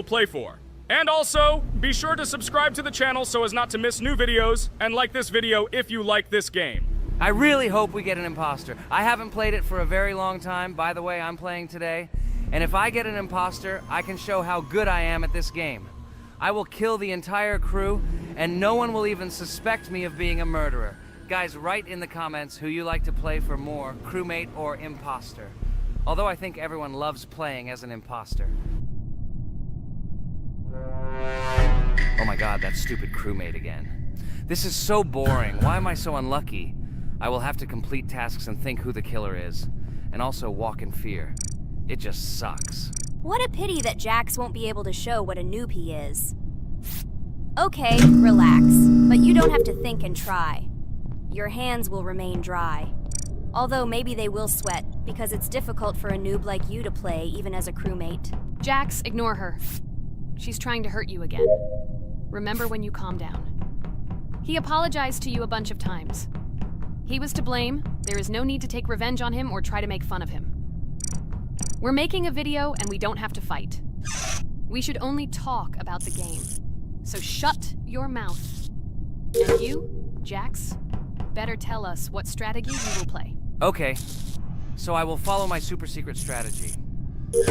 play for. And also, be sure to subscribe to the channel so as not to miss new videos, and like this video if you like this game. I really hope we get an imposter. I haven't played it for a very long time. By the way, I'm playing today. And if I get an imposter, I can show how good I am at this game. I will kill the entire crew, and no one will even suspect me of being a murderer. Guys, write in the comments who you like to play for more, crewmate or imposter. Although I think everyone loves playing as an imposter. Oh my god, that stupid crewmate again. This is so boring. Why am I so unlucky? I will have to complete tasks and think who the killer is. And also walk in fear. It just sucks. What a pity that Jax won't be able to show what a noob he is. Okay, relax. But you don't have to think and try. Your hands will remain dry. Although maybe they will sweat, because it's difficult for a noob like you to play, even as a crewmate. Jax, ignore her. She's trying to hurt you again. Remember when you calm down. He apologized to you a bunch of times. He was to blame. There is no need to take revenge on him or try to make fun of him. We're making a video and we don't have to fight. We should only talk about the game. So shut your mouth. And you, Jax, better tell us what strategy you will play. Okay, so I will follow my super secret strategy.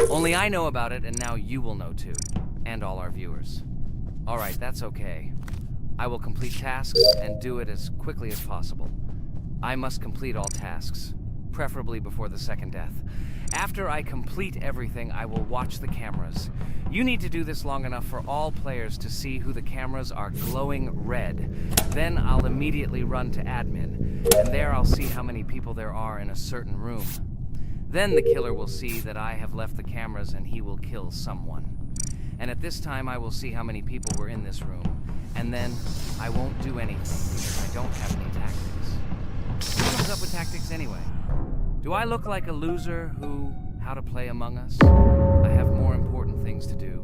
Only I know about it, and now you will know too. And all our viewers. Alright, that's okay. I will complete tasks and do it as quickly as possible. I must complete all tasks, preferably before the second death. After I complete everything, I will watch the cameras. You need to do this long enough for all players to see who the cameras are glowing red. Then I'll immediately run to admin, and there I'll see how many people there are in a certain room. Then the killer will see that I have left the cameras and he will kill someone. And at this time I will see how many people were in this room. And then I won't do anything because I don't have any tactics. Who comes up with tactics anyway? Do I look like a loser who, how to play Among Us? I have more important things to do.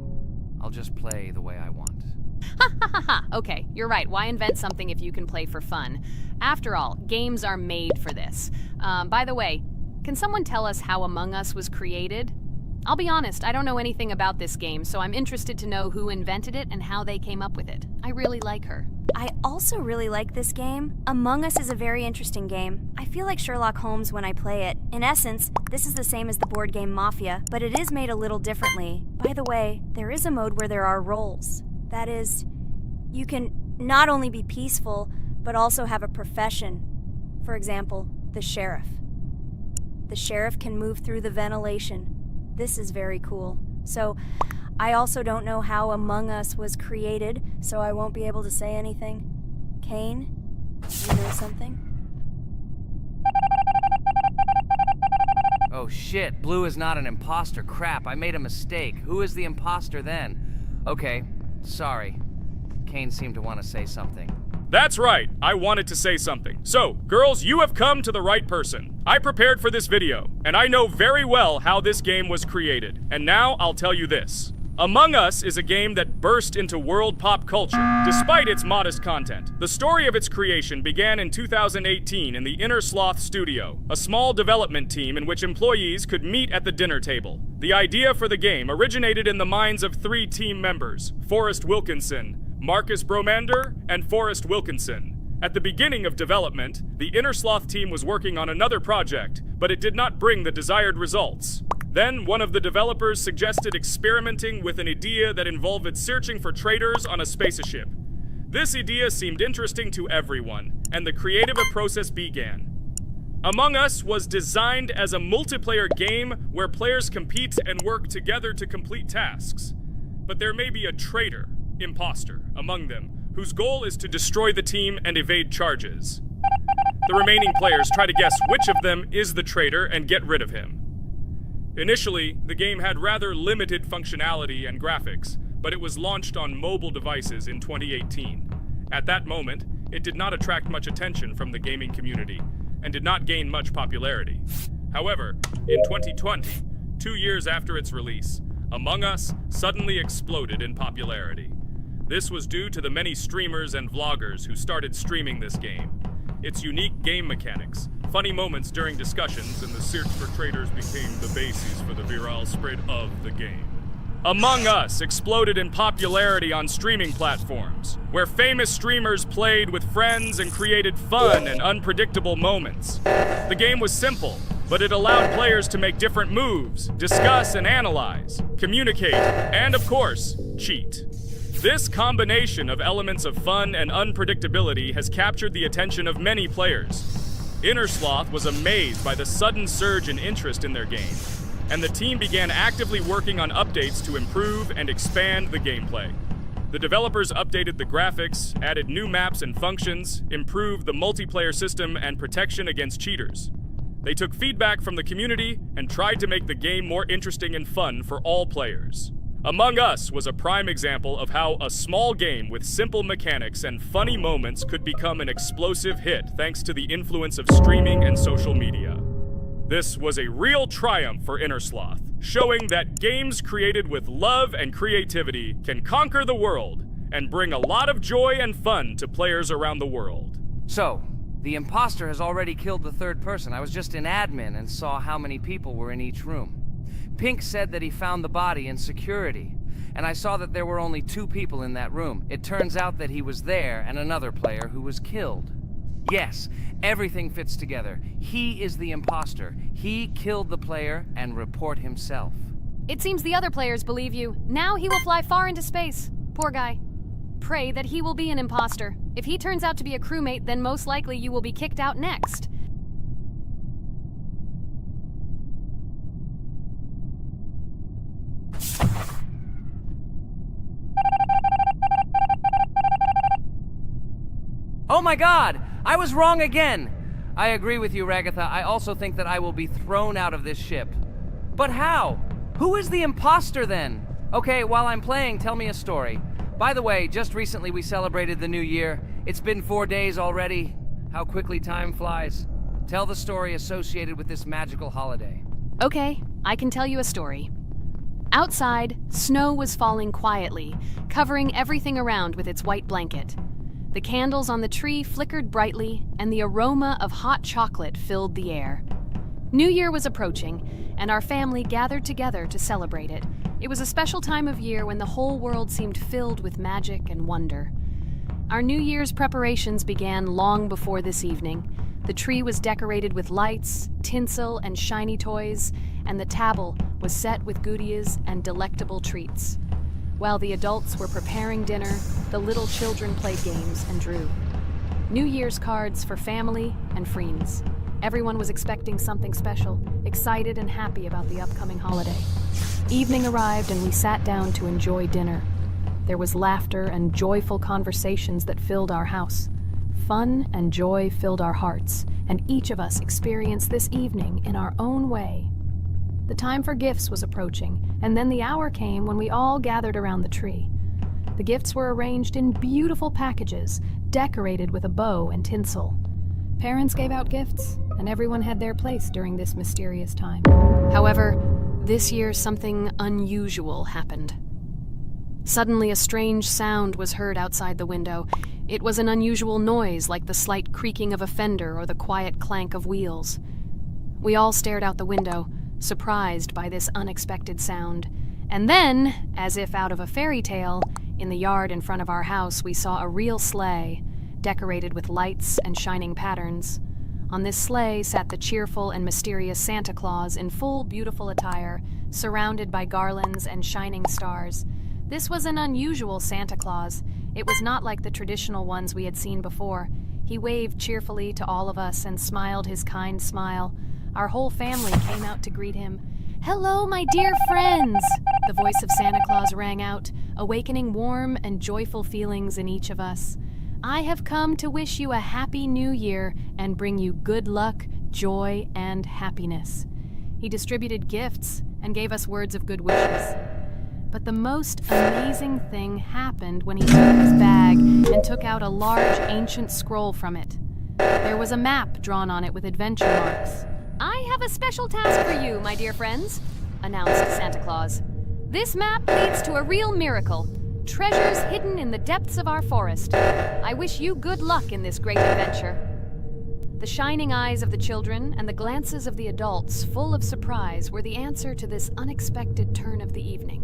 I'll just play the way I want. Ha ha ha ha! Okay, you're right. Why invent something if you can play for fun? After all, games are made for this. By the way, can someone tell us how Among Us was created? I'll be honest, I don't know anything about this game, so I'm interested to know who invented it and how they came up with it. I really like her. I also really like this game. Among Us is a very interesting game. I feel like Sherlock Holmes when I play it. In essence, this is the same as the board game Mafia, but it is made a little differently. By the way, there is a mode where there are roles. That is, you can not only be peaceful, but also have a profession. For example, the sheriff. The sheriff can move through the ventilation. This is very cool. So, I also don't know how Among Us was created, so I won't be able to say anything. Kane, you know something? Oh shit, Blue is not an imposter. Crap, I made a mistake. Who is the imposter then? Okay, sorry. Kane seemed to want to say something. That's right, I wanted to say something. So, girls, you have come to the right person. I prepared for this video, and I know very well how this game was created. And now I'll tell you this. Among Us is a game that burst into world pop culture, despite its modest content. The story of its creation began in 2018 in the Inner Sloth Studio, a small development team in which employees could meet at the dinner table. The idea for the game originated in the minds of 3 team members, Forrest Wilkinson, Marcus Bromander, and Forrest Wilkinson. At the beginning of development, the Inner Sloth team was working on another project, but it did not bring the desired results. Then, one of the developers suggested experimenting with an idea that involved searching for traitors on a spaceship. This idea seemed interesting to everyone, and the creative process began. Among Us was designed as a multiplayer game where players compete and work together to complete tasks. But there may be a traitor, imposter, among them, whose goal is to destroy the team and evade charges. The remaining players try to guess which of them is the traitor and get rid of him. Initially, the game had rather limited functionality and graphics, but it was launched on mobile devices in 2018. At that moment, it did not attract much attention from the gaming community, and did not gain much popularity. However, in 2020, 2 years after its release, Among Us suddenly exploded in popularity. This was due to the many streamers and vloggers who started streaming this game. Its unique game mechanics, funny moments during discussions, and the search for traitors became the basis for the viral spread of the game. Among Us exploded in popularity on streaming platforms, where famous streamers played with friends and created fun and unpredictable moments. The game was simple, but it allowed players to make different moves, discuss and analyze, communicate, and of course, cheat. This combination of elements of fun and unpredictability has captured the attention of many players. Innersloth was amazed by the sudden surge in interest in their game, and the team began actively working on updates to improve and expand the gameplay. The developers updated the graphics, added new maps and functions, improved the multiplayer system and protection against cheaters. They took feedback from the community and tried to make the game more interesting and fun for all players. Among Us was a prime example of how a small game with simple mechanics and funny moments could become an explosive hit thanks to the influence of streaming and social media. This was a real triumph for Innersloth, showing that games created with love and creativity can conquer the world and bring a lot of joy and fun to players around the world. So, the imposter has already killed the third person. I was just in admin and saw how many people were in each room. Pink said that he found the body in security, and I saw that there were only 2 people in that room. It turns out that he was there and another player who was killed. Yes, everything fits together. He is the imposter. He killed the player and report himself. It seems the other players believe you. Now he will fly far into space. Poor guy. Pray that he will be an imposter. If he turns out to be a crewmate, then most likely you will be kicked out next. Oh my god! I was wrong again! I agree with you, Ragatha. I also think that I will be thrown out of this ship. But how? Who is the imposter then? Okay, while I'm playing, tell me a story. By the way, just recently we celebrated the new year. It's been 4 days already. How quickly time flies. Tell the story associated with this magical holiday. Okay, I can tell you a story. Outside, snow was falling quietly, covering everything around with its white blanket. The candles on the tree flickered brightly, and the aroma of hot chocolate filled the air. New Year was approaching, and our family gathered together to celebrate it. It was a special time of year when the whole world seemed filled with magic and wonder. Our New Year's preparations began long before this evening. The tree was decorated with lights, tinsel, and shiny toys, and the table was set with goodies and delectable treats. While the adults were preparing dinner, the little children played games and drew. New Year's cards for family and friends. Everyone was expecting something special, excited and happy about the upcoming holiday. Evening arrived and we sat down to enjoy dinner. There was laughter and joyful conversations that filled our house. Fun and joy filled our hearts, and each of us experienced this evening in our own way. The time for gifts was approaching, and then the hour came when we all gathered around the tree. The gifts were arranged in beautiful packages, decorated with a bow and tinsel. Parents gave out gifts, and everyone had their place during this mysterious time. However, this year something unusual happened. Suddenly a strange sound was heard outside the window. It was an unusual noise, like the slight creaking of a fender or the quiet clank of wheels. We all stared out the window, surprised by this unexpected sound. And then, as if out of a fairy tale, in the yard in front of our house we saw a real sleigh, decorated with lights and shining patterns. On this sleigh sat the cheerful and mysterious Santa Claus in full beautiful attire, surrounded by garlands and shining stars. This was an unusual Santa Claus. It was not like the traditional ones we had seen before. He waved cheerfully to all of us and smiled his kind smile. Our whole family came out to greet him. "Hello, my dear friends!" The voice of Santa Claus rang out, awakening warm and joyful feelings in each of us. "I have come to wish you a happy new year and bring you good luck, joy, and happiness." He distributed gifts and gave us words of good wishes. But the most amazing thing happened when he took his bag and took out a large ancient scroll from it. There was a map drawn on it with adventure marks. "I have a special task for you, my dear friends," announced Santa Claus. "This map leads to a real miracle. Treasures hidden in the depths of our forest. I wish you good luck in this great adventure." The shining eyes of the children and the glances of the adults, full of surprise, were the answer to this unexpected turn of the evening.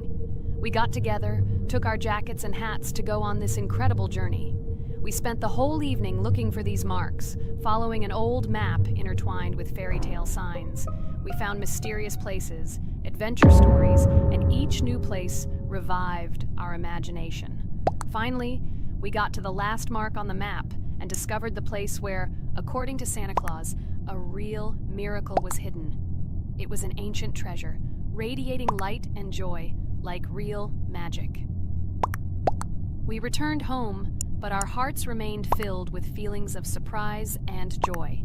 We got together, took our jackets and hats to go on this incredible journey. We spent the whole evening looking for these marks, following an old map intertwined with fairy tale signs. We found mysterious places, adventure stories, and each new place revived our imagination. Finally, we got to the last mark on the map and discovered the place where, according to Santa Claus, a real miracle was hidden. It was an ancient treasure, radiating light and joy like real magic. We returned home, but our hearts remained filled with feelings of surprise and joy.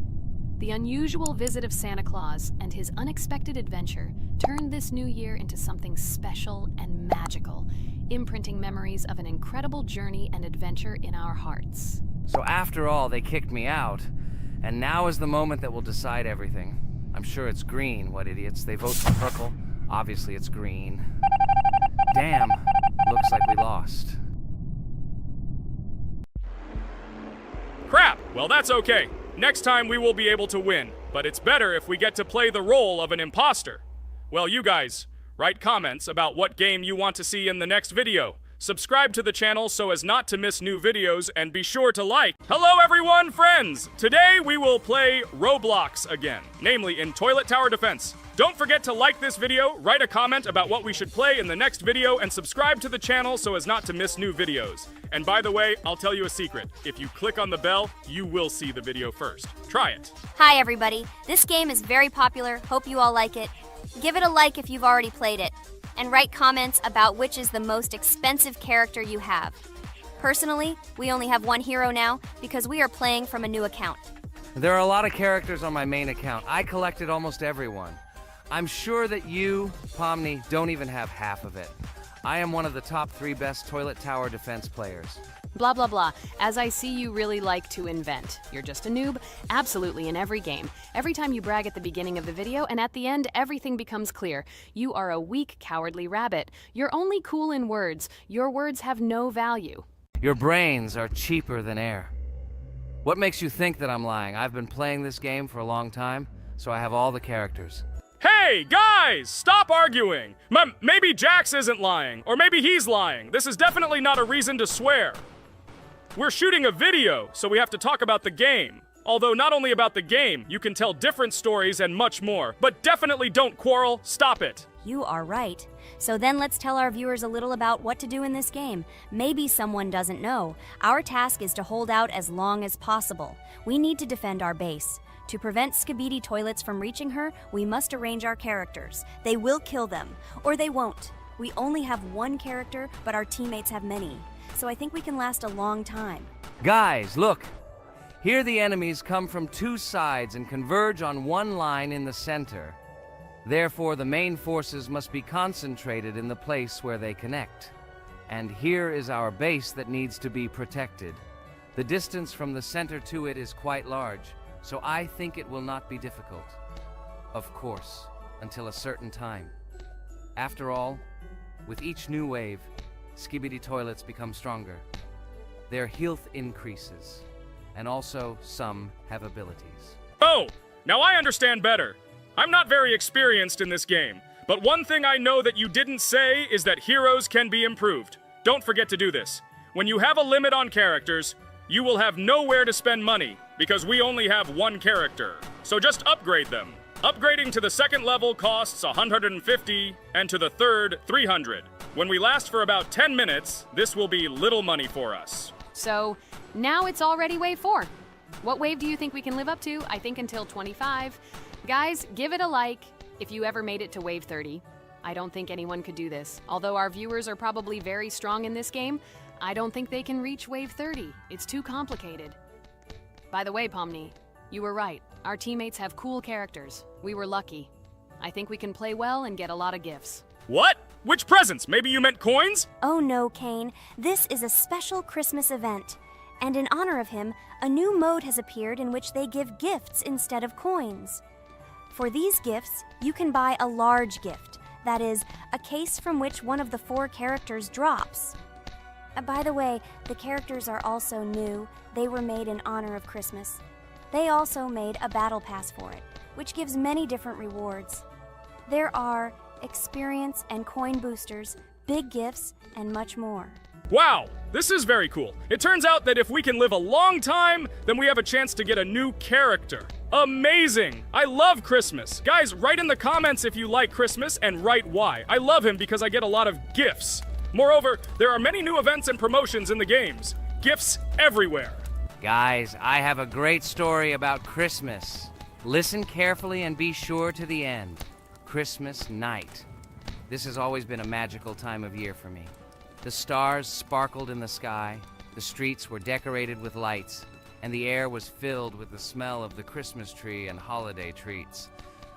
The unusual visit of Santa Claus and his unexpected adventure turned this new year into something special and magical, imprinting memories of an incredible journey and adventure in our hearts. So after all, they kicked me out, and now is the moment that will decide everything. I'm sure it's green, what idiots. They vote for purple. Obviously it's green. Damn, looks like we lost. Crap! Well, that's okay. Next time we will be able to win, but it's better if we get to play the role of an imposter. Well, you guys, write comments about what game you want to see in the next video. Subscribe to the channel so as not to miss new videos, and be sure to like. Hello everyone, friends! Today we will play Roblox again, namely in Toilet Tower Defense. Don't forget to like this video, write a comment about what we should play in the next video, and subscribe to the channel so as not to miss new videos. And by the way, I'll tell you a secret. If you click on the bell, you will see the video first. Try it. Hi everybody, this game is very popular, hope you all like it. Give it a like if you've already played it, and write comments about which is the most expensive character you have. Personally, we only have one hero now because we are playing from a new account. There are a lot of characters on my main account. I collected almost everyone. I'm sure that you, Pomni, don't even have half of it. I am one of the top 3 best Toilet Tower Defense players. Blah, blah, blah. As I see, you really like to invent. You're just a noob, absolutely in every game. Every time you brag at the beginning of the video, and at the end, everything becomes clear. You are a weak, cowardly rabbit. You're only cool in words. Your words have no value. Your brains are cheaper than air. What makes you think that I'm lying? I've been playing this game for a long time, so I have all the characters. Hey, guys! Stop arguing! Maybe Jax isn't lying, or maybe he's lying. This is definitely not a reason to swear. We're shooting a video, so we have to talk about the game. Although not only about the game, you can tell different stories and much more. But definitely don't quarrel. Stop it. You are right. So then let's tell our viewers a little about what to do in this game. Maybe someone doesn't know. Our task is to hold out as long as possible. We need to defend our base. To prevent Skibidi Toilets from reaching her, we must arrange our characters. They will kill them, or they won't. We only have one character, but our teammates have many. So I think we can last a long time. Guys, look! Here the enemies come from 2 sides and converge on one line in the center. Therefore, the main forces must be concentrated in the place where they connect. And here is our base that needs to be protected. The distance from the center to it is quite large, so I think it will not be difficult. Of course, until a certain time. After all, with each new wave, Skibidi Toilets become stronger. Their health increases, and also some have abilities. Oh, now I understand better. I'm not very experienced in this game, but one thing I know that you didn't say is that heroes can be improved. Don't forget to do this. When you have a limit on characters, you will have nowhere to spend money, because we only have one character. So just upgrade them. Upgrading to the 2nd level costs 150, and to the 3rd, 300. When we last for about 10 minutes, this will be little money for us. So, now it's already wave 4. What wave do you think we can live up to? I think until 25. Guys, give it a like if you ever made it to wave 30. I don't think anyone could do this. Although our viewers are probably very strong in this game, I don't think they can reach wave 30. It's too complicated. By the way, Pomni, you were right. Our teammates have cool characters. We were lucky. I think we can play well and get a lot of gifts. What? Which presents? Maybe you meant coins? Oh no, Kane. This is a special Christmas event. And in honor of him, a new mode has appeared in which they give gifts instead of coins. For these gifts, you can buy a large gift. That is, a case from which one of the 4 characters drops. By the way, the characters are also new. They were made in honor of Christmas. They also made a battle pass for it, which gives many different rewards. There are experience and coin boosters, big gifts, and much more. Wow, this is very cool. It turns out that if we can live a long time, then we have a chance to get a new character. Amazing! I love Christmas. Guys, write in the comments if you like Christmas and write why. I love him because I get a lot of gifts. Moreover, there are many new events and promotions in the games. Gifts everywhere. Guys, I have a great story about Christmas. Listen carefully and be sure to the end. Christmas night. This has always been a magical time of year for me. The stars sparkled in the sky, the streets were decorated with lights, and the air was filled with the smell of the Christmas tree and holiday treats.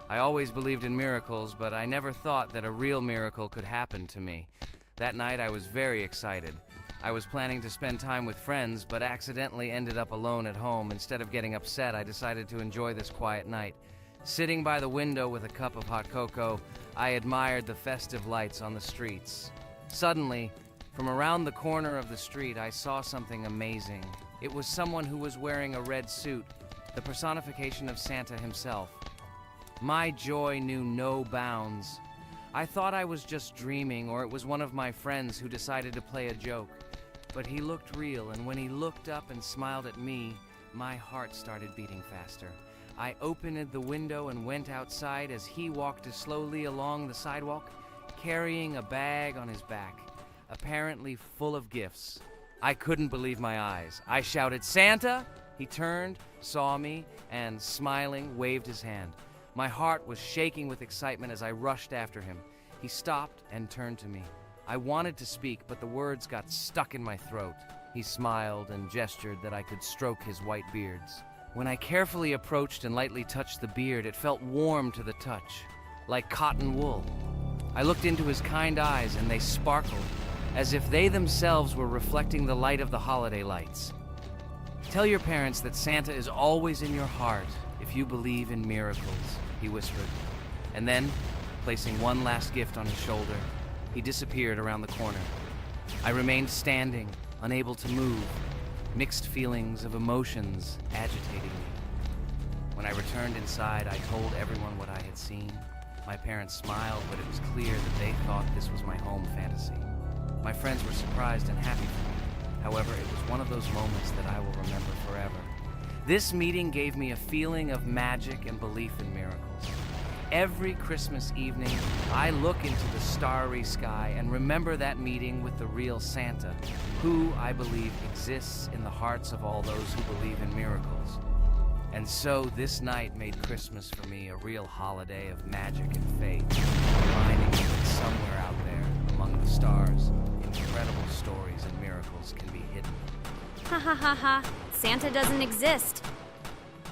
I always believed in miracles, but I never thought that a real miracle could happen to me. That night I was very excited. I was planning to spend time with friends, but accidentally ended up alone at home. Instead of getting upset, I decided to enjoy this quiet night. Sitting by the window with a cup of hot cocoa, I admired the festive lights on the streets. Suddenly, from around the corner of the street, I saw something amazing. It was someone who was wearing a red suit, the personification of Santa himself. My joy knew no bounds. I thought I was just dreaming, or it was one of my friends who decided to play a joke. But he looked real, and when he looked up and smiled at me, my heart started beating faster. I opened the window and went outside as he walked slowly along the sidewalk, carrying a bag on his back, apparently full of gifts. I couldn't believe my eyes. I shouted, "Santa!" He turned, saw me, and smiling, waved his hand. My heart was shaking with excitement as I rushed after him. He stopped and turned to me. I wanted to speak, but the words got stuck in my throat. He smiled and gestured that I could stroke his white beards. When I carefully approached and lightly touched the beard, it felt warm to the touch, like cotton wool. I looked into his kind eyes, and they sparkled, as if they themselves were reflecting the light of the holiday lights. "Tell your parents that Santa is always in your heart if you believe in miracles," he whispered. And then, placing one last gift on his shoulder, he disappeared around the corner. I remained standing, unable to move, mixed feelings of emotions agitating me. When I returned inside, I told everyone what I had seen. My parents smiled, but it was clear that they thought this was my home fantasy. My friends were surprised and happy for me. However, it was one of those moments that I will remember forever. This meeting gave me a feeling of magic and belief in miracles. Every Christmas evening, I look into the starry sky and remember that meeting with the real Santa, who, I believe, exists in the hearts of all those who believe in miracles. And so this night made Christmas for me a real holiday of magic and faith, reminding me that somewhere out there, among the stars, incredible stories and miracles can be hidden. Ha ha ha ha. Santa doesn't exist.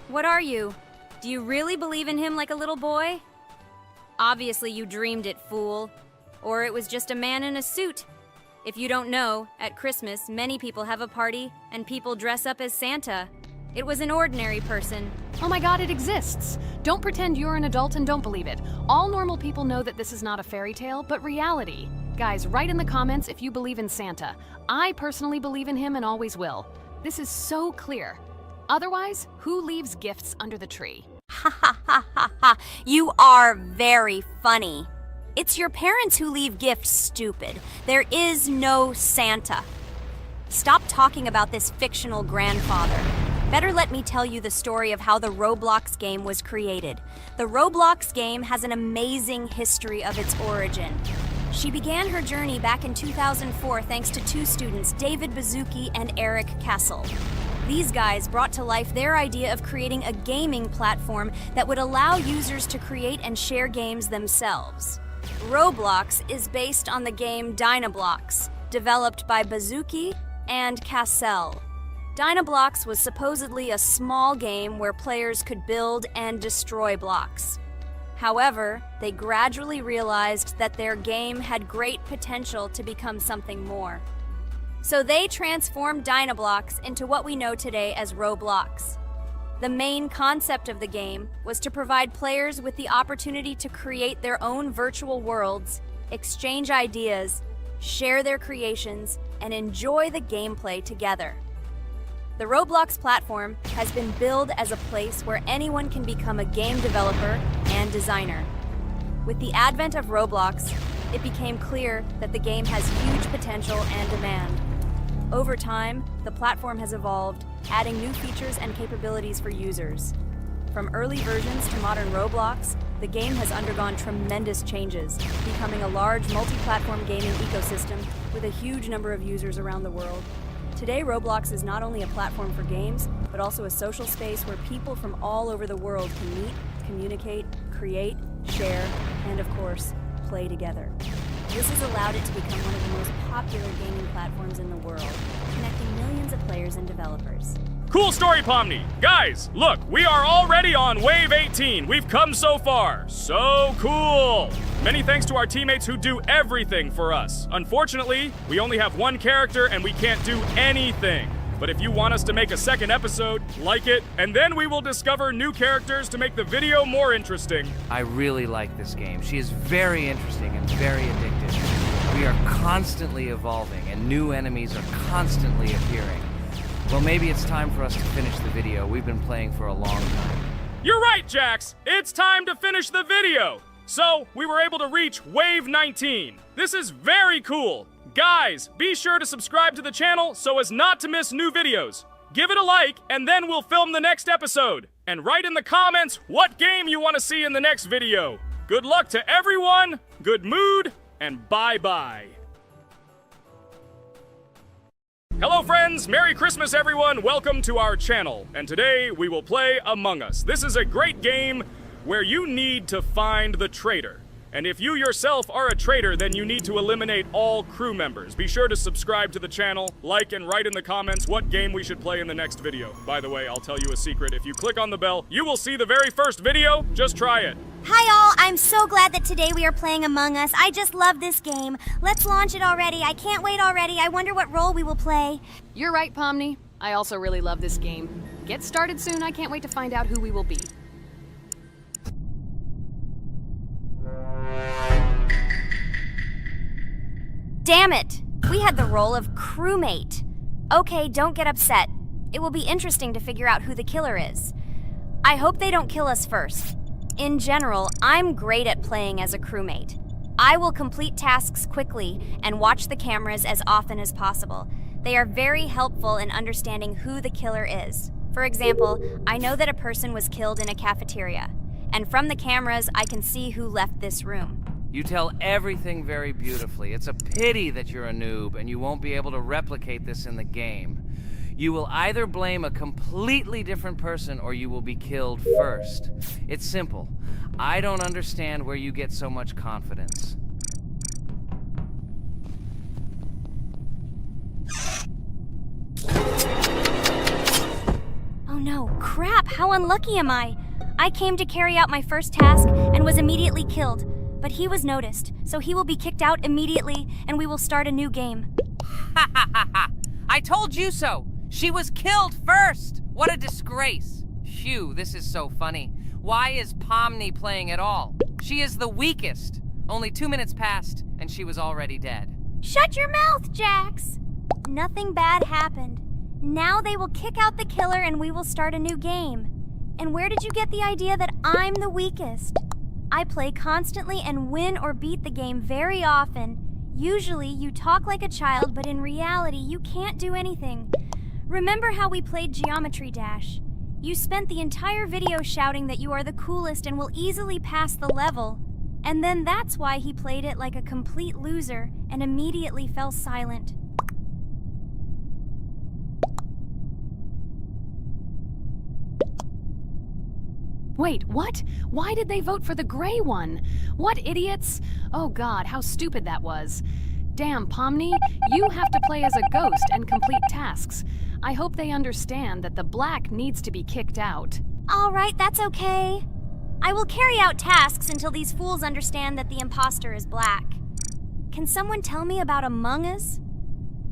What are you? Do you really believe in him like a little boy? Obviously you dreamed it, fool. Or it was just a man in a suit. If you don't know, at Christmas, many people have a party and people dress up as Santa. It was an ordinary person. Oh my god, it exists! Don't pretend you're an adult and don't believe it. All normal people know that this is not a fairy tale, but reality. Guys, write in the comments if you believe in Santa. I personally believe in him and always will. This is so clear. Otherwise, who leaves gifts under the tree? Ha ha ha ha ha. You are very funny. It's your parents who leave gifts, stupid. There is no Santa. Stop talking about this fictional grandfather. Better let me tell you the story of how the Roblox game was created. The Roblox game has an amazing history of its origin. She began her journey back in 2004 thanks to two students, David Bazuki and Eric Kessel. These guys brought to life their idea of creating a gaming platform that would allow users to create and share games themselves. Roblox is based on the game Dynablox, developed by Bazuki and Cassell. Dynablox was supposedly a small game where players could build and destroy blocks. However, they gradually realized that their game had great potential to become something more. So they transformed Dynablox into what we know today as Roblox. The main concept of the game was to provide players with the opportunity to create their own virtual worlds, exchange ideas, share their creations, and enjoy the gameplay together. The Roblox platform has been billed as a place where anyone can become a game developer and designer. With the advent of Roblox, it became clear that the game has huge potential and demand. Over time, the platform has evolved, adding new features and capabilities for users. From early versions to modern Roblox, the game has undergone tremendous changes, becoming a large multi-platform gaming ecosystem with a huge number of users around the world. Today, Roblox is not only a platform for games, but also a social space where people from all over the world can meet, communicate, create, share, and of course, play together. This has allowed it to become one of the most popular gaming platforms in the world, connecting millions of players and developers. Cool story, Pomni. Guys, look, we are already on Wave 18. We've come so far. So cool. Many thanks to our teammates who do everything for us. Unfortunately, we only have one character and we can't do anything. But if you want us to make a second episode, like it, and then we will discover new characters to make the video more interesting. I really like this game. She is very interesting and very addictive. We are constantly evolving and new enemies are constantly appearing. Well, maybe it's time for us to finish the video. We've been playing for a long time. You're right, Jax. It's time to finish the video. So, we were able to reach Wave 19. This is very cool. Guys, be sure to subscribe to the channel so as not to miss new videos. Give it a like, and then we'll film the next episode. And write in the comments what game you want to see in the next video. Good luck to everyone, good mood, and bye-bye. Hello friends, Merry Christmas everyone, welcome to our channel. And today we will play Among Us. This is a great game where you need to find the traitor. And if you yourself are a traitor, then you need to eliminate all crew members. Be sure to subscribe to the channel, like and write in the comments what game we should play in the next video. By the way, I'll tell you a secret. If you click on the bell, you will see the very first video. Just try it. Hi all, I'm so glad that today we are playing Among Us. I just love this game. Let's launch it already. I can't wait already. I wonder what role we will play. You're right, Pomni. I also really love this game. Get started soon. I can't wait to find out who we will be. Damn it! We had the role of crewmate. Okay, don't get upset. It will be interesting to figure out who the killer is. I hope they don't kill us first. In general, I'm great at playing as a crewmate. I will complete tasks quickly and watch the cameras as often as possible. They are very helpful in understanding who the killer is. For example, I know that a person was killed in a cafeteria, and from the cameras, I can see who left this room. You tell everything very beautifully. It's a pity that you're a noob and you won't be able to replicate this in the game. You will either blame a completely different person or you will be killed first. It's simple. I don't understand where you get so much confidence. Oh no, crap, how unlucky am I? I came to carry out my first task and was immediately killed. But he was noticed, so he will be kicked out immediately, and we will start a new game. Ha ha ha ha! I told you so! She was killed first! What a disgrace! Phew, this is so funny. Why is Pomni playing at all? She is the weakest. Only 2 minutes passed, and she was already dead. Shut your mouth, Jax! Nothing bad happened. Now they will kick out the killer and we will start a new game. And where did you get the idea that I'm the weakest? I play constantly and win or beat the game very often. Usually, you talk like a child, but in reality, you can't do anything. Remember how we played Geometry Dash? You spent the entire video shouting that you are the coolest and will easily pass the level. And then that's why he played it like a complete loser and immediately fell silent. Wait, what? Why did they vote for the gray one? What idiots? Oh god, how stupid that was. Damn, Pomni, you have to play as a ghost and complete tasks. I hope they understand that the black needs to be kicked out. All right, that's okay. I will carry out tasks until these fools understand that the imposter is black. Can someone tell me about Among Us?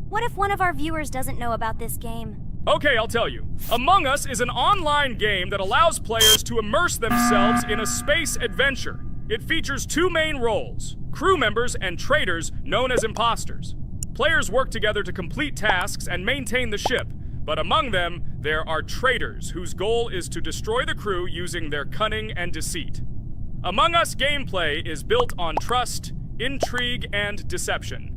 What if one of our viewers doesn't know about this game? Okay, I'll tell you. Among Us is an online game that allows players to immerse themselves in a space adventure. It features two main roles, crew members and traitors known as imposters. Players work together to complete tasks and maintain the ship, but among them, there are traitors whose goal is to destroy the crew using their cunning and deceit. Among Us gameplay is built on trust, intrigue, and deception.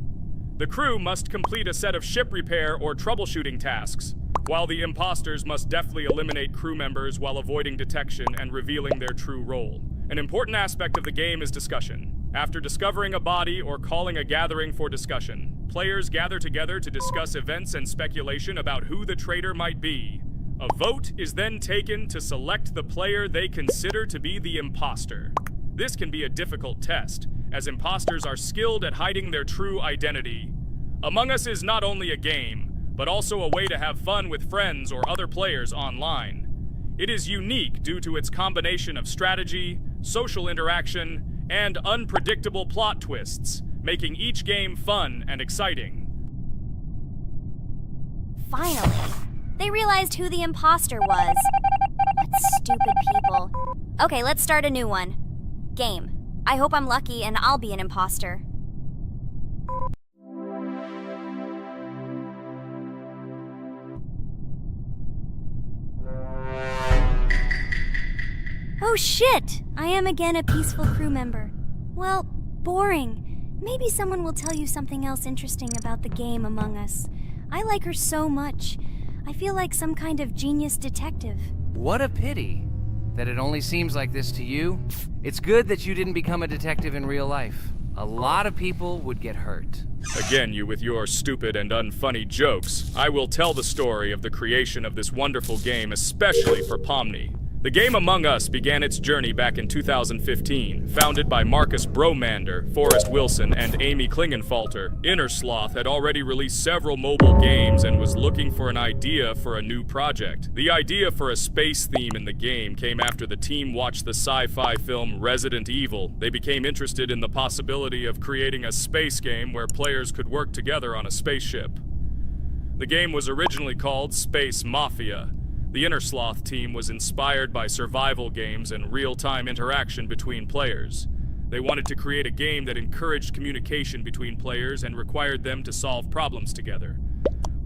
The crew must complete a set of ship repair or troubleshooting tasks, while the imposters must deftly eliminate crew members while avoiding detection and revealing their true role. An important aspect of the game is discussion. After discovering a body or calling a gathering for discussion, players gather together to discuss events and speculation about who the traitor might be. A vote is then taken to select the player they consider to be the imposter. This can be a difficult test, as imposters are skilled at hiding their true identity. Among Us is not only a game, but also a way to have fun with friends or other players online. It is unique due to its combination of strategy, social interaction, and unpredictable plot twists, making each game fun and exciting. Finally, they realized who the imposter was. What stupid people. Okay, let's start a new one. Game. I hope I'm lucky and I'll be an imposter. Oh shit! I am again a peaceful crew member. Well, boring. Maybe someone will tell you something else interesting about the game Among Us. I like her so much. I feel like some kind of genius detective. What a pity that it only seems like this to you. It's good that you didn't become a detective in real life. A lot of people would get hurt. Again, you with your stupid and unfunny jokes. I will tell the story of the creation of this wonderful game, especially for Pomni. The game Among Us began its journey back in 2015. Founded by Marcus Bromander, Forrest Wilson, and Amy Klingenfalter, Innersloth had already released several mobile games and was looking for an idea for a new project. The idea for a space theme in the game came after the team watched the sci-fi film Resident Evil. They became interested in the possibility of creating a space game where players could work together on a spaceship. The game was originally called Space Mafia. The Innersloth team was inspired by survival games and real-time interaction between players. They wanted to create a game that encouraged communication between players and required them to solve problems together.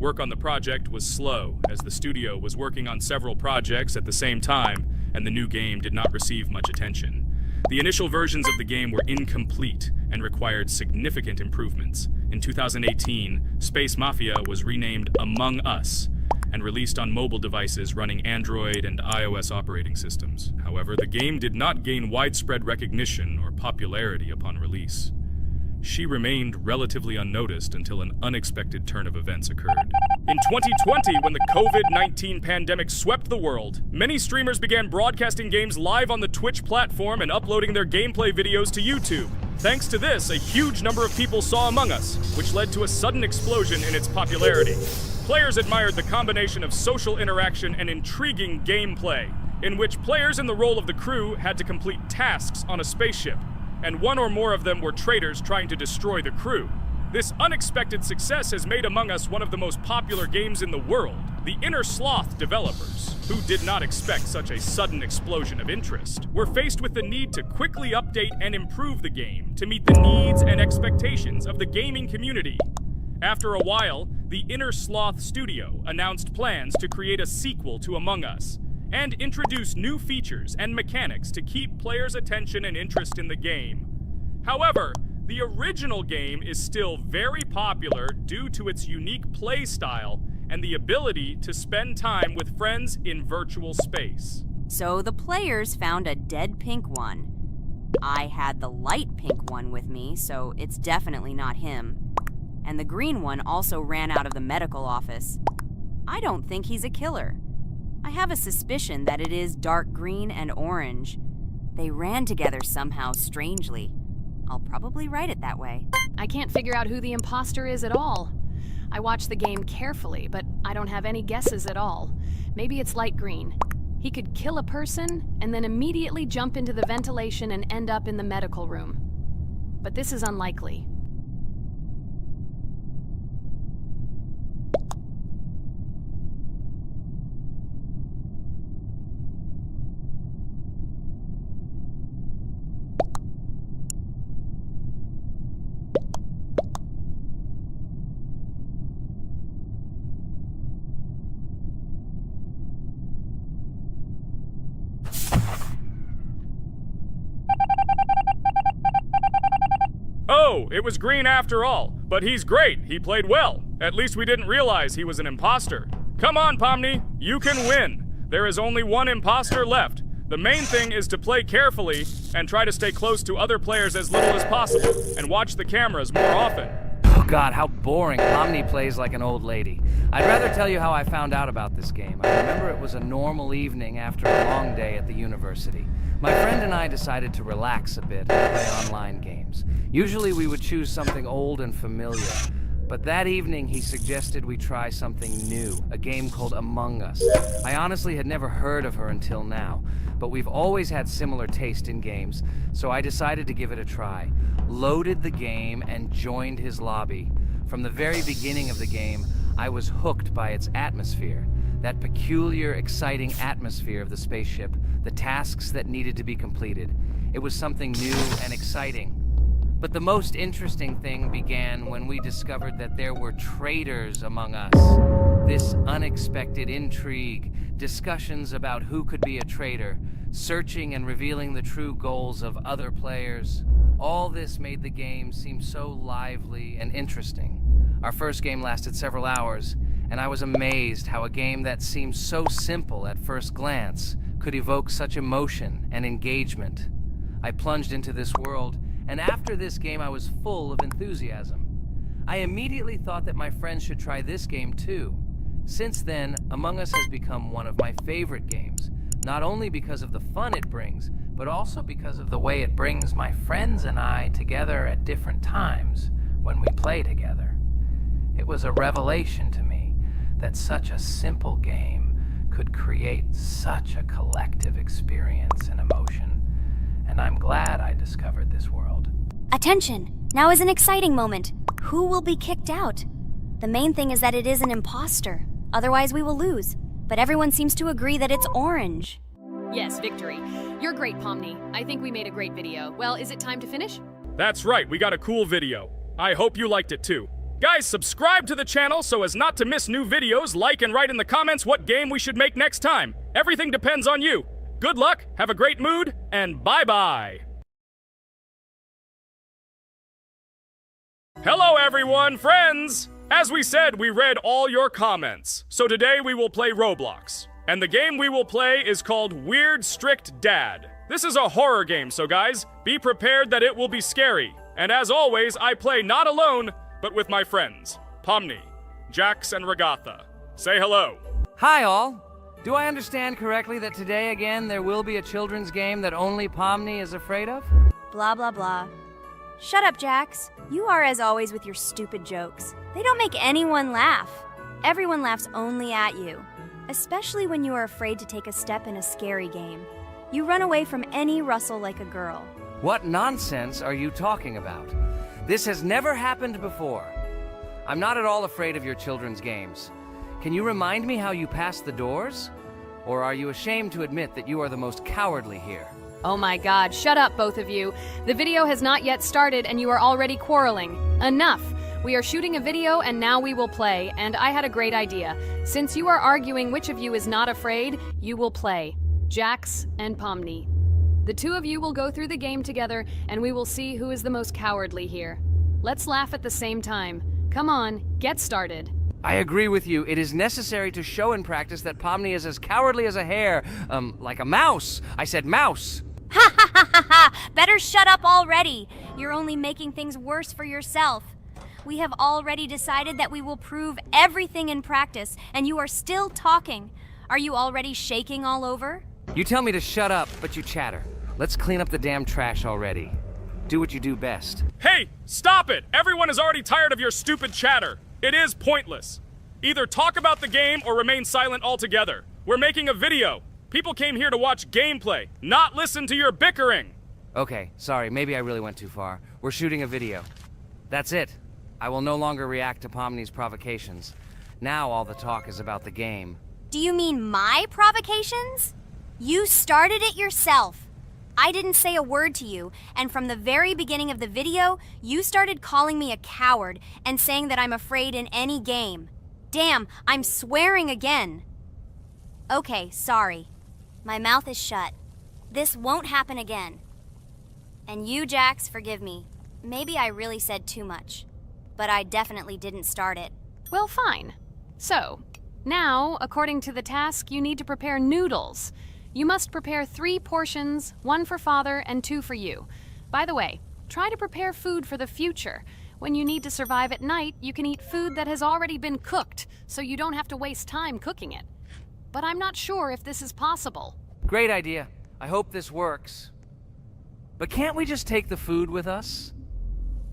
Work on the project was slow, as the studio was working on several projects at the same time, and the new game did not receive much attention. The initial versions of the game were incomplete and required significant improvements. In 2018, Space Mafia was renamed Among Us, and released on mobile devices running Android and iOS operating systems. However, the game did not gain widespread recognition or popularity upon release. She remained relatively unnoticed until an unexpected turn of events occurred. In 2020, when the COVID-19 pandemic swept the world, many streamers began broadcasting games live on the Twitch platform and uploading their gameplay videos to YouTube. Thanks to this, a huge number of people saw Among Us, which led to a sudden explosion in its popularity. Players admired the combination of social interaction and intriguing gameplay, in which players in the role of the crew had to complete tasks on a spaceship, and one or more of them were traitors trying to destroy the crew. This unexpected success has made Among Us one of the most popular games in the world. The Innersloth developers, who did not expect such a sudden explosion of interest, were faced with the need to quickly update and improve the game to meet the needs and expectations of the gaming community. After a while, the Innersloth studio announced plans to create a sequel to Among Us and introduce new features and mechanics to keep players' attention and interest in the game. However, the original game is still very popular due to its unique play style and the ability to spend time with friends in virtual space. So the players found a dead pink one. I had the light pink one with me, so it's definitely not him. And the green one also ran out of the medical office. I don't think he's a killer. I have a suspicion that it is dark green and orange. They ran together somehow strangely. I'll probably write it that way. I can't figure out who the imposter is at all. I watched the game carefully, but I don't have any guesses at all. Maybe it's light green. He could kill a person and then immediately jump into the ventilation and end up in the medical room. But this is unlikely. Oh, it was green after all. But he's great. He played well. At least we didn't realize he was an imposter. Come on, Pomni. You can win. There is only one imposter left. The main thing is to play carefully and try to stay close to other players as little as possible and watch the cameras more often. Oh god, how boring. Pomni plays like an old lady. I'd rather tell you how I found out about this game. I remember it was a normal evening after a long day at the university. My friend and I decided to relax a bit and play online games. Usually we would choose something old and familiar. But that evening, he suggested we try something new, a game called Among Us. I honestly had never heard of her until now, but we've always had similar taste in games, so I decided to give it a try. Loaded the game and joined his lobby. From the very beginning of the game, I was hooked by its atmosphere. That peculiar, exciting atmosphere of the spaceship, the tasks that needed to be completed. It was something new and exciting. But the most interesting thing began when we discovered that there were traitors among us. This unexpected intrigue, discussions about who could be a traitor, searching and revealing the true goals of other players. All this made the game seem so lively and interesting. Our first game lasted several hours, and I was amazed how a game that seemed so simple at first glance could evoke such emotion and engagement. I plunged into this world, and after this game I was full of enthusiasm. I immediately thought that my friends should try this game too. Since then, Among Us has become one of my favorite games, not only because of the fun it brings, but also because of the way it brings my friends and I together at different times when we play together. It was a revelation to me that such a simple game could create such a collective experience and emotion, and I'm glad I discovered this world. Attention! Now is an exciting moment. Who will be kicked out? The main thing is that it is an imposter. Otherwise we will lose. But everyone seems to agree that it's orange. Yes, victory. You're great, Pomni. I think we made a great video. Well, is it time to finish? That's right, we got a cool video. I hope you liked it too. Guys, subscribe to the channel so as not to miss new videos. Like and write in the comments what game we should make next time. Everything depends on you. Good luck, have a great mood, and bye-bye. Hello everyone, friends! As we said, we read all your comments. So today we will play Roblox. And the game we will play is called Weird Strict Dad. This is a horror game, so guys, be prepared that it will be scary. And as always, I play not alone, but with my friends, Pomni, Jax, and Regatha. Say hello. Hi all! Do I understand correctly that today again there will be a children's game that only Pomni is afraid of? Blah blah blah. Shut up, Jax. You are as always with your stupid jokes. They don't make anyone laugh. Everyone laughs only at you. Especially when you are afraid to take a step in a scary game. You run away from any rustle like a girl. What nonsense are you talking about? This has never happened before. I'm not at all afraid of your children's games. Can you remind me how you passed the doors? Or are you ashamed to admit that you are the most cowardly here? Oh my god, shut up, both of you. The video has not yet started and you are already quarreling. Enough! We are shooting a video and now we will play, and I had a great idea. Since you are arguing which of you is not afraid, you will play. Jax and Pomni. The two of you will go through the game together and we will see who is the most cowardly here. Let's laugh at the same time. Come on, get started. I agree with you. It is necessary to show in practice that Pomni is as cowardly as a hare. Like a mouse. I said mouse. Ha ha ha ha ha! Better shut up already. You're only making things worse for yourself. We have already decided that we will prove everything in practice, and you are still talking. Are you already shaking all over? You tell me to shut up, but you chatter. Let's clean up the damn trash already. Do what you do best. Hey, stop it! Everyone is already tired of your stupid chatter. It is pointless. Either talk about the game or remain silent altogether. We're making a video. People came here to watch gameplay, not listen to your bickering. Okay, sorry, maybe I really went too far. We're shooting a video. That's it. I will no longer react to Pomni's provocations. Now all the talk is about the game. Do you mean my provocations? You started it yourself. I didn't say a word to you, and from the very beginning of the video, you started calling me a coward and saying that I'm afraid in any game. Damn, I'm swearing again. Okay, sorry. My mouth is shut. This won't happen again. And you, Jax, forgive me. maybe I really said too much. But I definitely didn't start it. Well, fine. So, now, according to the task, you need to prepare noodles. You must prepare 3 portions, 1 for Father and 2 for you. By the way, try to prepare food for the future. When you need to survive at night, you can eat food that has already been cooked, so you don't have to waste time cooking it. But I'm not sure if this is possible. Great idea. I hope this works. But can't we just take the food with us?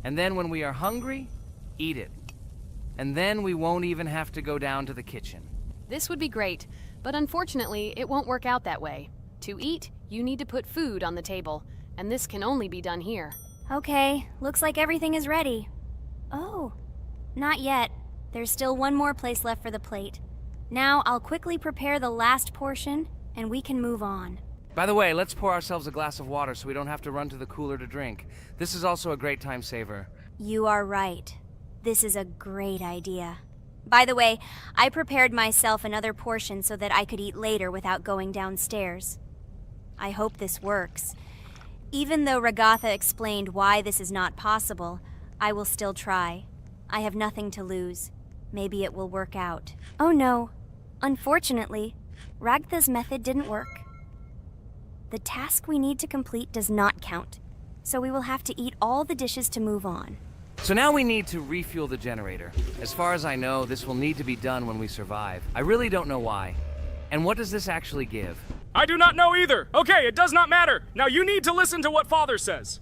And then when we are hungry, eat it. And then we won't even have to go down to the kitchen. This would be great, but unfortunately, it won't work out that way. To eat, you need to put food on the table, and this can only be done here. Okay, looks like everything is ready. Oh, not yet. There's still one more place left for the plate. Now I'll quickly prepare the last portion, and we can move on. By the way, let's pour ourselves a glass of water so we don't have to run to the cooler to drink. This is also a great time saver. You are right. This is a great idea. By the way, I prepared myself another portion so that I could eat later without going downstairs. I hope this works. Even though Ragatha explained why this is not possible, I will still try. I have nothing to lose. Maybe it will work out. Oh no. Unfortunately, Ragatha's method didn't work. The task we need to complete does not count, so we will have to eat all the dishes to move on. So now we need to refuel the generator. As far as I know, this will need to be done when we survive. I really don't know why. And what does this actually give? I do not know either. Okay, it does not matter. Now you need to listen to what Father says.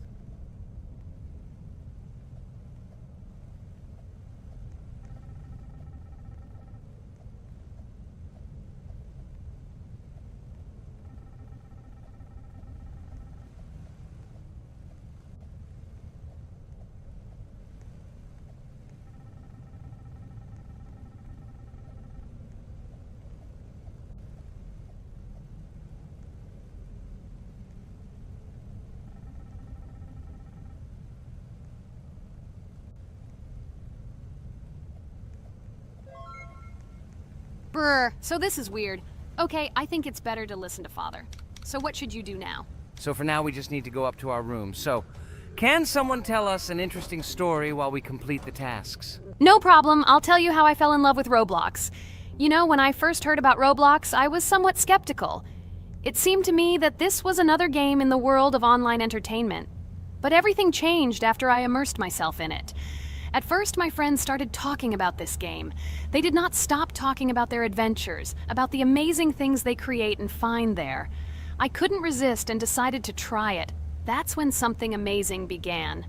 Brr, so this is weird. Okay, I think it's better to listen to Father. So what should you do now? So for now, we just need to go up to our room. So, can someone tell us an interesting story while we complete the tasks? No problem, I'll tell you how I fell in love with Roblox. You know, when I first heard about Roblox, I was somewhat skeptical. It seemed to me that this was another game in the world of online entertainment. But everything changed after I immersed myself in it. At first, my friends started talking about this game. They did not stop talking about their adventures, about the amazing things they create and find there. I couldn't resist and decided to try it. That's when something amazing began.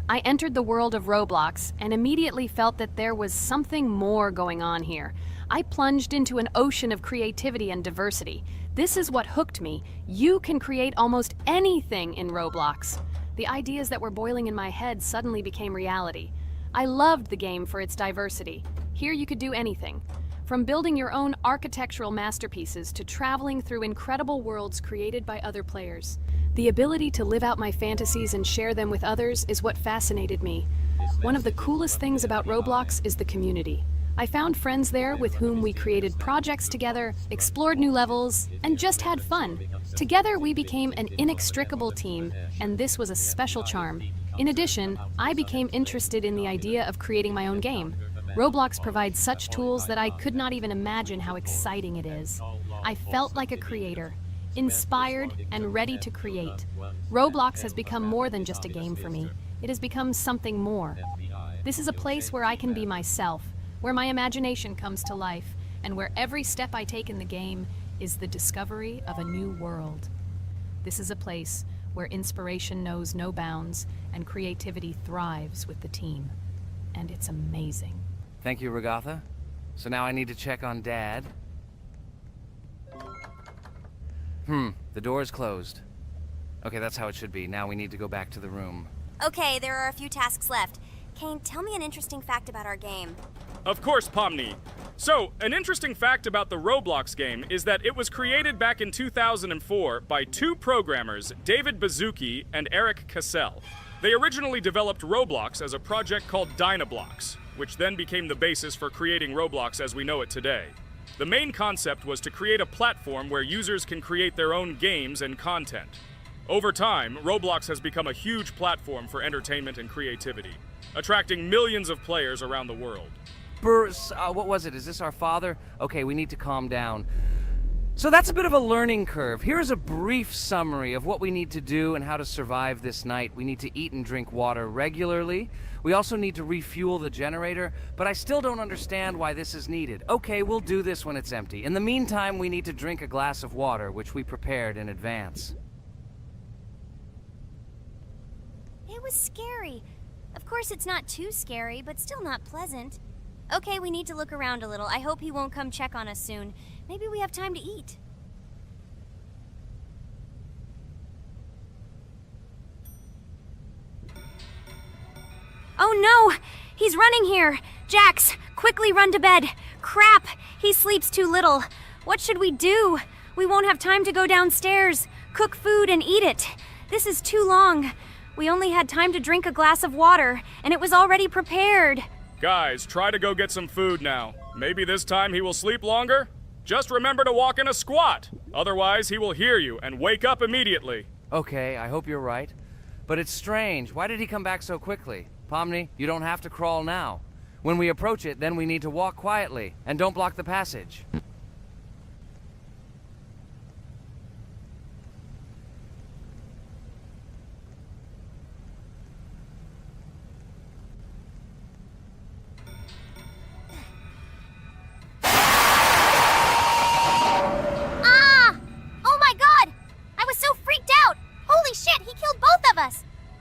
I entered the world of Roblox and immediately felt that there was something more going on here. I plunged into an ocean of creativity and diversity. This is what hooked me. You can create almost anything in Roblox. The ideas that were boiling in my head suddenly became reality. I loved the game for its diversity. Here you could do anything, from building your own architectural masterpieces to traveling through incredible worlds created by other players. The ability to live out my fantasies and share them with others is what fascinated me. One of the coolest things about Roblox is the community. I found friends there with whom we created projects together, explored new levels, and just had fun. Together we became an inextricable team, and this was a special charm. In addition, I became interested in the idea of creating my own game. Roblox provides such tools that I could not even imagine how exciting it is. I felt like a creator, inspired and ready to create. Roblox has become more than just a game for me. It has become something more. This is a place where I can be myself, where my imagination comes to life, and where every step I take in the game is the discovery of a new world. This is a place where inspiration knows no bounds and creativity thrives with the team. And it's amazing. Thank you, Ragatha. So now I need to check on Dad. The door is closed. Okay, that's how it should be. Now we need to go back to the room. Okay, there are a few tasks left. Kane, tell me an interesting fact about our game. Of course, Pomni. So, an interesting fact about the Roblox game is that it was created back in 2004 by 2 programmers, David Baszucki and Eric Cassell. They originally developed Roblox as a project called Dynablocks, which then became the basis for creating Roblox as we know it today. The main concept was to create a platform where users can create their own games and content. Over time, Roblox has become a huge platform for entertainment and creativity, attracting millions of players around the world. What was it? Is this our father? Okay, we need to calm down. So that's a bit of a learning curve. Here's a brief summary of what we need to do and how to survive this night. We need to eat and drink water regularly. We also need to refuel the generator, but I still don't understand why this is needed. Okay, we'll do this when it's empty. In the meantime, we need to drink a glass of water, which we prepared in advance. It was scary. Of course, it's not too scary, but still not pleasant. Okay, we need to look around a little. I hope he won't come check on us soon. Maybe we have time to eat. Oh no! He's running here! Jax, quickly run to bed! Crap! He sleeps too little. What should we do? We won't have time to go downstairs, cook food, and eat it. This is too long. We only had time to drink a glass of water, and it was already prepared. Guys, try to go get some food now. Maybe this time he will sleep longer? Just remember to walk in a squat. Otherwise, he will hear you and wake up immediately. Okay, I hope you're right. But it's strange. Why did he come back so quickly? Pomni, you don't have to crawl now. When we approach it, then we need to walk quietly, and don't block the passage.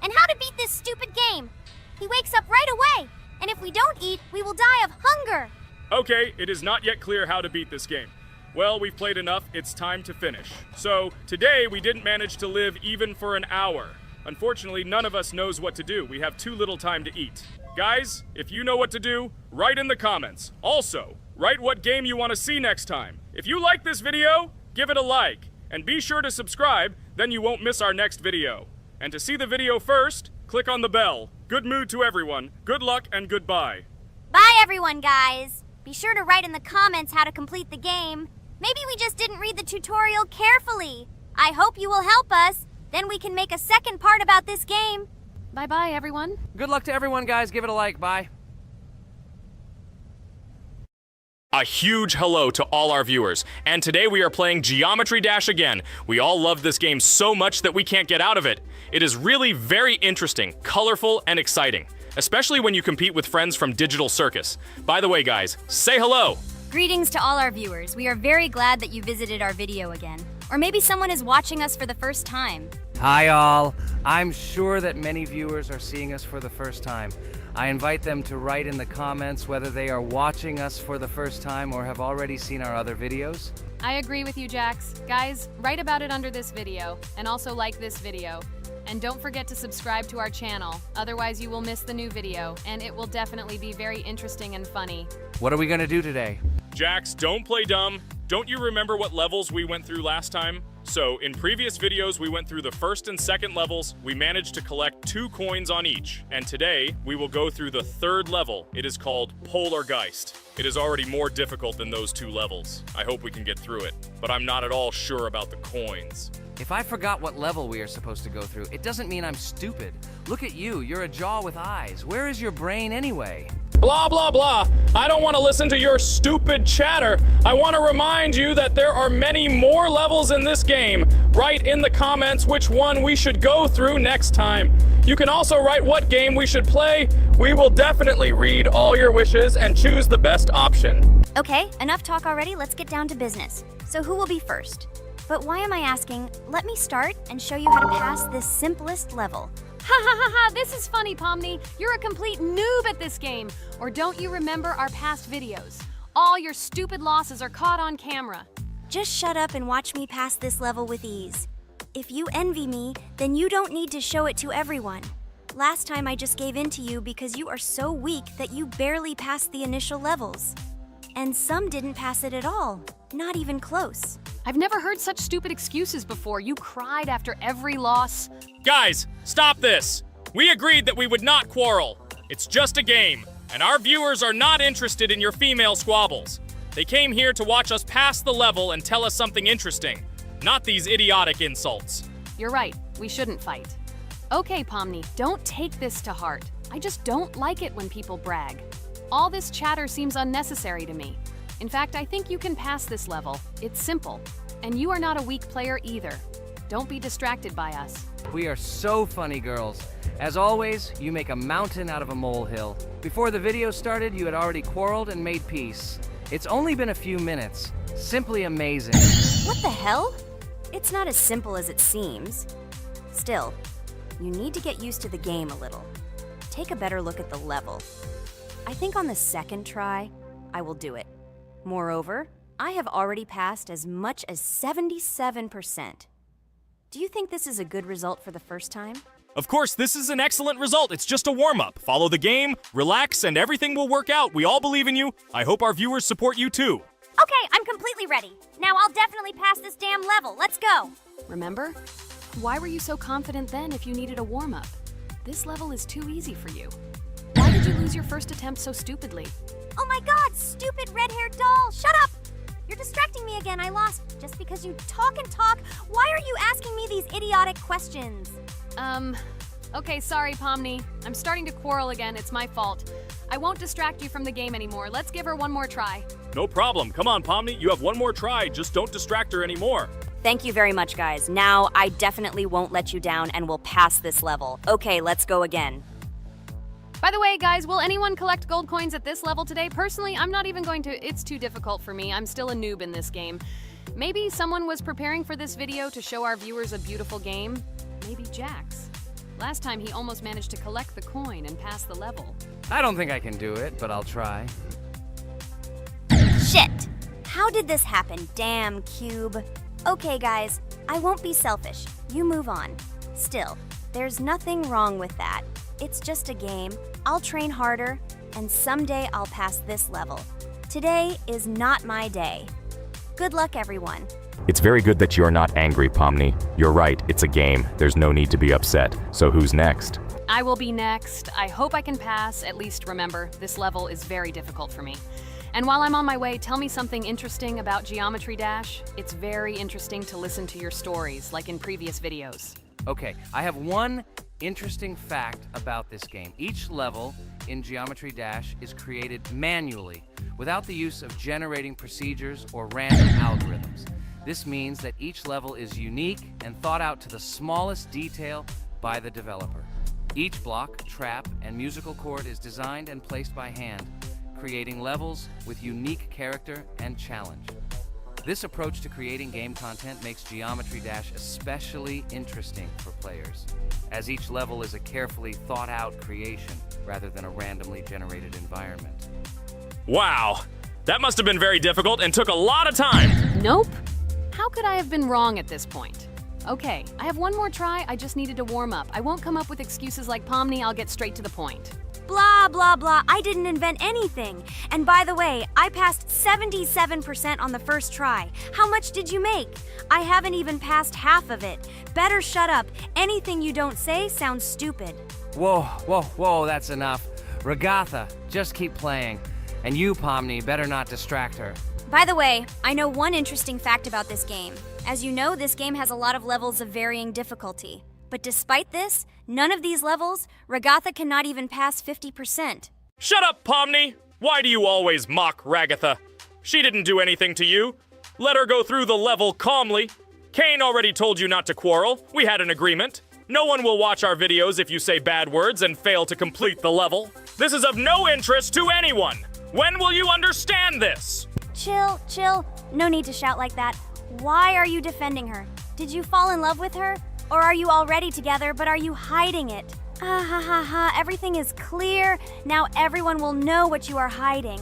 And how to beat this stupid game. He wakes up right away, and if we don't eat, we will die of hunger. Okay, it is not yet clear how to beat this game. Well, we've played enough, it's time to finish. So, today we didn't manage to live even for an hour. Unfortunately, none of us knows what to do. We have too little time to eat. Guys, if you know what to do, write in the comments. Also, write what game you want to see next time. If you like this video, give it a like. And be sure to subscribe, then you won't miss our next video. And to see the video first, click on the bell. Good mood to everyone. Good luck and goodbye. Bye everyone, guys. Be sure to write in the comments how to complete the game. Maybe we just didn't read the tutorial carefully. I hope you will help us. Then we can make a second part about this game. Bye-bye, everyone. Good luck to everyone, guys. Give it a like. Bye. A huge hello to all our viewers, and today we are playing Geometry Dash again. We all love this game so much that we can't get out of it. It is really very interesting, colorful, and exciting, especially when you compete with friends from Digital Circus. By the way, guys, say hello! Greetings to all our viewers. We are very glad that you visited our video again. Or maybe someone is watching us for the first time. Hi, all. I'm sure that many viewers are seeing us for the first time. I invite them to write in the comments whether they are watching us for the first time or have already seen our other videos. I agree with you, Jax. Guys, write about it under this video, and also like this video. And don't forget to subscribe to our channel, otherwise you will miss the new video, and it will definitely be very interesting and funny. What are we gonna do today? Jax, don't play dumb. Don't you remember what levels we went through last time? So, in previous videos, we went through the first and second levels. We managed to collect 2 coins on each. And today, we will go through the 3rd level. It is called Polargeist. It is already more difficult than those 2 levels. I hope we can get through it, but I'm not at all sure about the coins. If I forgot what level we are supposed to go through, it doesn't mean I'm stupid. Look at you, you're a jaw with eyes. Where is your brain anyway? Blah, blah, blah. I don't want to listen to your stupid chatter. I want to remind you that there are many more levels in this game. Write in the comments which one we should go through next time. You can also write what game we should play. We will definitely read all your wishes and choose the best option. Okay, enough talk already. Let's get down to business. So who will be first? But why am I asking? Let me start and show you how to pass this simplest level. Ha ha ha ha, this is funny, Pomni. You're a complete noob at this game. Or don't you remember our past videos? All your stupid losses are caught on camera. Just shut up and watch me pass this level with ease. If you envy me, then you don't need to show it to everyone. Last time I just gave in to you because you are so weak that you barely passed the initial levels. And some didn't pass it at all, not even close. I've never heard such stupid excuses before. You cried after every loss. Guys, stop this. We agreed that we would not quarrel. It's just a game, and our viewers are not interested in your female squabbles. They came here to watch us pass the level and tell us something interesting, not these idiotic insults. You're right, we shouldn't fight. Okay, Pomni, don't take this to heart. I just don't like it when people brag. All this chatter seems unnecessary to me. In fact, I think you can pass this level. It's simple. And you are not a weak player either. Don't be distracted by us. We are so funny, girls. As always, you make a mountain out of a molehill. Before the video started, you had already quarreled and made peace. It's only been a few minutes. Simply amazing. What the hell? It's not as simple as it seems. Still, you need to get used to the game a little. Take a better look at the level. I think on the second try, I will do it. Moreover, I have already passed as much as 77%. Do you think this is a good result for the first time? Of course, this is an excellent result. It's just a warm-up. Follow the game, relax, and everything will work out. We all believe in you. I hope our viewers support you too. Okay, I'm completely ready. Now I'll definitely pass this damn level. Let's go. Remember? Why were you so confident then if you needed a warm-up? This level is too easy for you. Why did you lose your first attempt so stupidly? Oh my god, stupid red-haired doll! Shut up! You're distracting me again. I lost. Just because you talk and talk, why are you asking me these idiotic questions? Okay, sorry, Pomni. I'm starting to quarrel again. It's my fault. I won't distract you from the game anymore. Let's give her one more try. No problem. Come on, Pomni. You have one more try. Just don't distract her anymore. Thank you very much, guys. Now, I definitely won't let you down and will pass this level. Okay, let's go again. By the way, guys, will anyone collect gold coins at this level today? Personally, I'm not even going to. It's too difficult for me. I'm still a noob in this game. Maybe someone was preparing for this video to show our viewers a beautiful game. Maybe Jax. Last time he almost managed to collect the coin and pass the level. I don't think I can do it, but I'll try. Shit! How did this happen? Damn, Cube. Okay, guys, I won't be selfish. You move on. Still, there's nothing wrong with that. It's just a game. I'll train harder, and someday I'll pass this level. Today is not my day. Good luck, everyone. It's very good that you're not angry, Pomni. You're right, it's a game. There's no need to be upset. So who's next? I will be next. I hope I can pass. At least remember, this level is very difficult for me. And while I'm on my way, tell me something interesting about Geometry Dash. It's very interesting to listen to your stories, like in previous videos. Okay, I have one interesting fact about this game. Each level in Geometry Dash is created manually, without the use of generating procedures or random algorithms. This means that each level is unique and thought out to the smallest detail by the developer. Each block, trap, and musical chord is designed and placed by hand, creating levels with unique character and challenge. This approach to creating game content makes Geometry Dash especially interesting for players, as each level is a carefully thought-out creation rather than a randomly generated environment. Wow, that must have been very difficult and took a lot of time. Nope. How could I have been wrong at this point? Okay, I have one more try. I just needed to warm up. I won't come up with excuses like Pomni. I'll get straight to the point. Blah, blah, blah. I didn't invent anything. And by the way, I passed 77% on the first try. How much did you make? I haven't even passed half of it. Better shut up. Anything you don't say sounds stupid. Whoa, whoa, whoa, that's enough. Ragatha, just keep playing. And you, Pomni, better not distract her. By the way, I know one interesting fact about this game. As you know, this game has a lot of levels of varying difficulty. But despite this, none of these levels, Ragatha cannot even pass 50%. Shut up, Pomni! Why do you always mock Ragatha? She didn't do anything to you. Let her go through the level calmly. Kane already told you not to quarrel. We had an agreement. No one will watch our videos if you say bad words and fail to complete the level. This is of no interest to anyone. When will you understand this? Chill, chill. No need to shout like that. Why are you defending her? Did you fall in love with her? Or are you already together, but are you hiding it? Ah ha ha ha, everything is clear. Now everyone will know what you are hiding.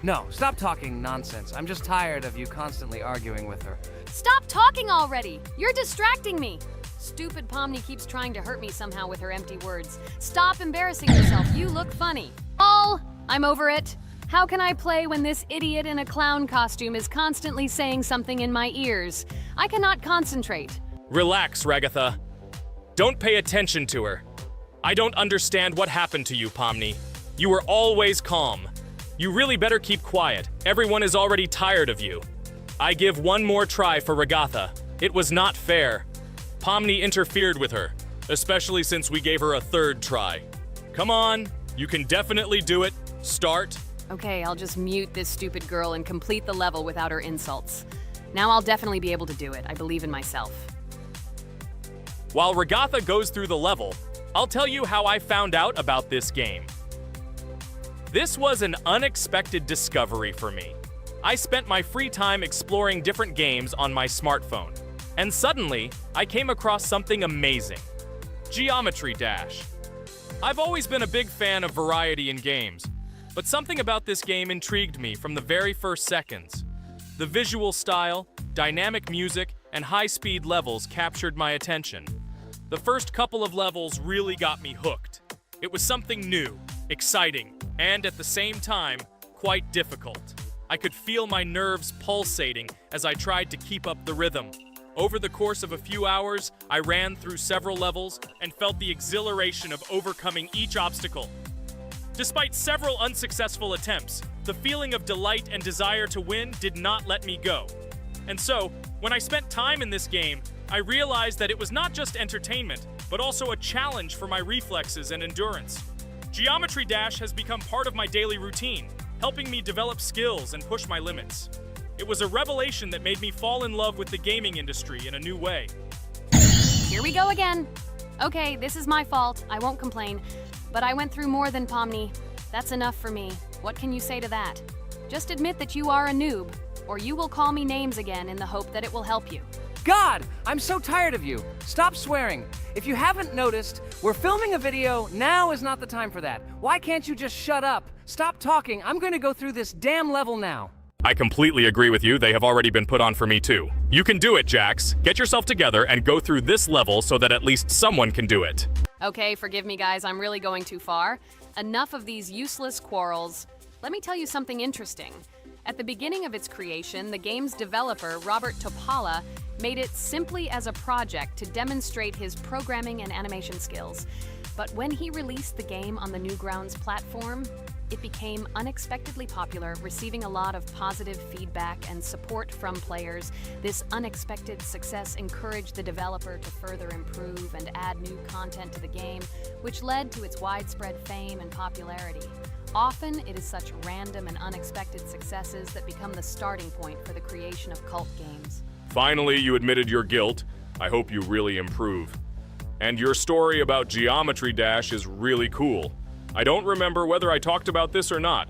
No, stop talking nonsense. I'm just tired of you constantly arguing with her. Stop talking already! You're distracting me! Stupid Pomni keeps trying to hurt me somehow with her empty words. Stop embarrassing yourself. You look funny. I'm over it. How can I play when this idiot in a clown costume is constantly saying something in my ears? I cannot concentrate. Relax, Ragatha. Don't pay attention to her. I don't understand what happened to you, Pomni. You were always calm. You really better keep quiet. Everyone is already tired of you. I give one more try for Ragatha. It was not fair. Pomni interfered with her, especially since we gave her a third try. Come on, you can definitely do it. Start. Okay, I'll just mute this stupid girl and complete the level without her insults. Now I'll definitely be able to do it. I believe in myself. While Regatha goes through the level, I'll tell you how I found out about this game. This was an unexpected discovery for me. I spent my free time exploring different games on my smartphone, and suddenly, I came across something amazing. Geometry Dash. I've always been a big fan of variety in games, but something about this game intrigued me from the very first seconds. The visual style, dynamic music, and high-speed levels captured my attention. The first couple of levels really got me hooked. It was something new, exciting, and at the same time, quite difficult. I could feel my nerves pulsating as I tried to keep up the rhythm. Over the course of a few hours, I ran through several levels and felt the exhilaration of overcoming each obstacle. Despite several unsuccessful attempts, the feeling of delight and desire to win did not let me go. And so, when I spent time in this game, I realized that it was not just entertainment, but also a challenge for my reflexes and endurance. Geometry Dash has become part of my daily routine, helping me develop skills and push my limits. It was a revelation that made me fall in love with the gaming industry in a new way. Here we go again. Okay, this is my fault. I won't complain. But I went through more than Pomni. That's enough for me. What can you say to that? Just admit that you are a noob, or you will call me names again in the hope that it will help you. God, I'm so tired of you. Stop swearing. If you haven't noticed, we're filming a video. Now is not the time for that. Why can't you just shut up? Stop talking. I'm going to go through this damn level now. I completely agree with you. They have already been put on for me too. You can do it, Jax. Get yourself together and go through this level so that at least someone can do it. Okay, forgive me guys, I'm really going too far. Enough of these useless quarrels. Let me tell you something interesting. At the beginning of its creation, the game's developer, Robert Topala, made it simply as a project to demonstrate his programming and animation skills. But when he released the game on the Newgrounds platform, it became unexpectedly popular, receiving a lot of positive feedback and support from players. This unexpected success encouraged the developer to further improve and add new content to the game, which led to its widespread fame and popularity. Often, it is such random and unexpected successes that become the starting point for the creation of cult games. Finally, you admitted your guilt. I hope you really improve. And your story about Geometry Dash is really cool. I don't remember whether I talked about this or not.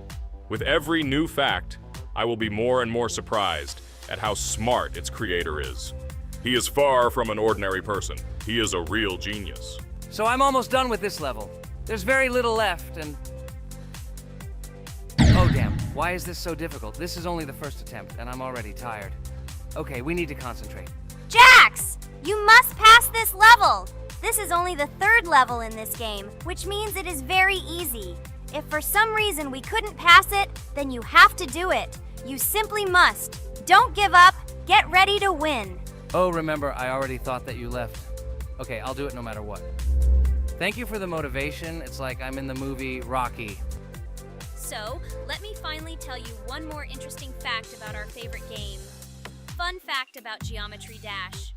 With every new fact, I will be more and more surprised at how smart its creator is. He is far from an ordinary person. He is a real genius. So I'm almost done with this level. There's very little left, and... Oh damn, why is this so difficult? This is only the first attempt, and I'm already tired. Okay, we need to concentrate. Jax! You must pass this level! This is only the third level in this game, which means it is very easy. If for some reason we couldn't pass it, then you have to do it. You simply must. Don't give up. Get ready to win. Oh, remember, I already thought that you left. Okay, I'll do it no matter what. Thank you for the motivation. It's like I'm in the movie Rocky. So, let me finally tell you one more interesting fact about our favorite game. Fun fact about Geometry Dash.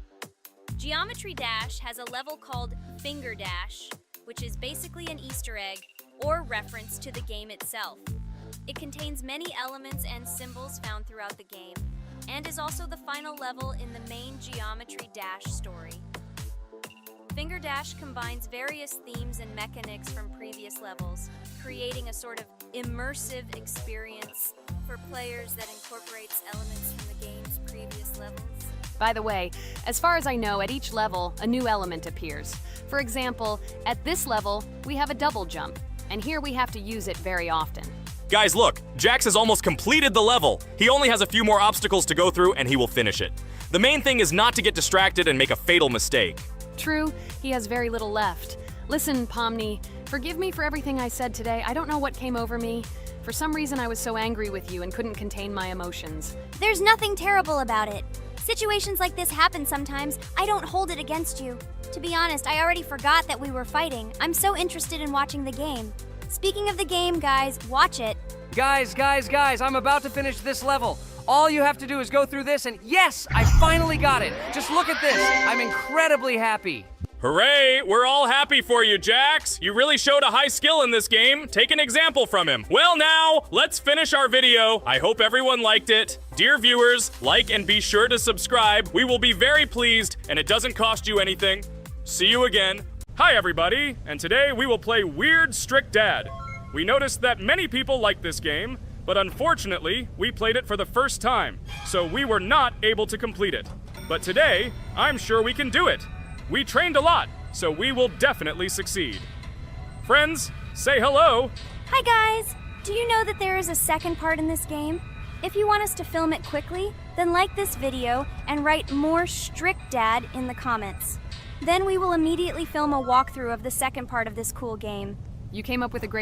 Geometry Dash has a level called Finger Dash, which is basically an Easter egg or reference to the game itself. It contains many elements and symbols found throughout the game, and is also the final level in the main Geometry Dash story. Finger Dash combines various themes and mechanics from previous levels, creating a sort of immersive experience for players that incorporates elements from the game's previous levels. By the way, as far as I know, at each level, a new element appears. For example, at this level, we have a double jump, and here we have to use it very often. Guys, look, Jax has almost completed the level. He only has a few more obstacles to go through, and he will finish it. The main thing is not to get distracted and make a fatal mistake. True, he has very little left. Listen, Pomni, forgive me for everything I said today. I don't know what came over me. For some reason, I was so angry with you and couldn't contain my emotions. There's nothing terrible about it. Situations like this happen sometimes. I don't hold it against you. To be honest, I already forgot that we were fighting. I'm so interested in watching the game. Speaking of the game, guys, watch it. Guys, I'm about to finish this level. All you have to do is go through this and yes, I finally got it. Just look at this. I'm incredibly happy. Hooray! We're all happy for you, Jax! You really showed a high skill in this game. Take an example from him. Well now, let's finish our video. I hope everyone liked it. Dear viewers, like and be sure to subscribe. We will be very pleased, and it doesn't cost you anything. See you again. Hi everybody, and today we will play Weird Strict Dad. We noticed that many people like this game, but unfortunately, we played it for the first time, so we were not able to complete it. But today, I'm sure we can do it. We trained a lot, so we will definitely succeed. Friends, say hello. Hi guys! Do you know that there is a second part in this game? If you want us to film it quickly, then like this video and write more strict dad in the comments. Then we will immediately film a walkthrough of the second part of this cool game. You came up with a great